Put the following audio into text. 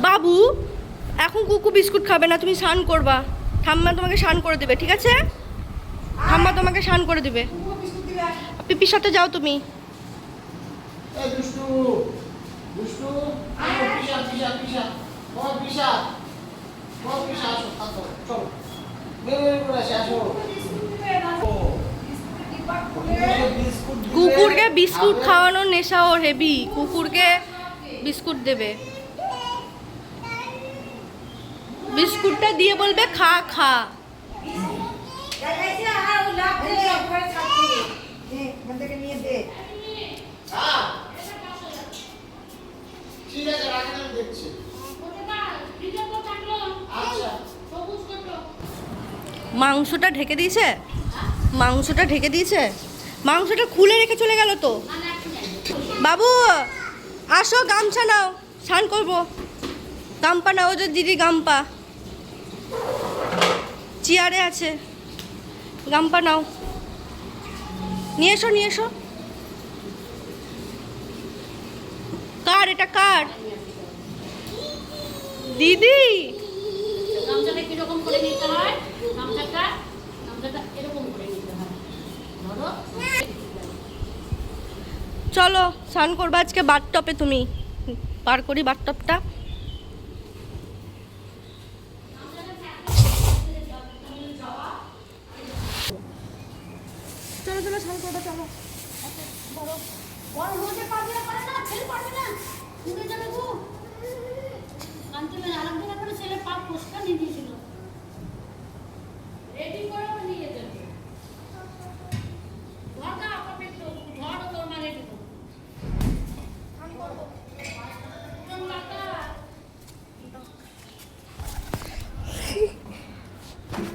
বাবু এখন কুকু বিস্কুট খাবে না, তুমি স্নান করবা। ঠাম্মা তোমাকে স্নান করে দেবে, ঠিক আছে? ঠাম্মা তোমাকে স্নান করে দেবে। পিপির সাথে যাও তুমি। কুকুরকে বিস্কুট খাওয়ানোর নেশা ওর হেভি। কুকুরকে বিস্কুট দেবে, বিস্কুটটা দিয়ে বলবে খা খা। মাংসটা ঢেকে দিয়েছে, মাংসটা ঢেকে দিয়েছে, মাংসটা খুলে রেখে চলে গেল তো। বাবু আসো, গামছা নাও, স্নান করবো। গাম্পা নাও, যে দিদি গাম্পা চেয়ারে আছে, গাম্পা নাও, নিয়ে এসো নিয়ে এসো। কার এটা, কার? দিদি গামছাটা কিরকম করে নিতে হয়? গামছাটা এরকম করে নিতে হয়। ধরো, চলো স্নান করবো আজকে বাথটবে। তুমি পার করি বাথটবটা। চলো চলো স্নান করবো, চলো।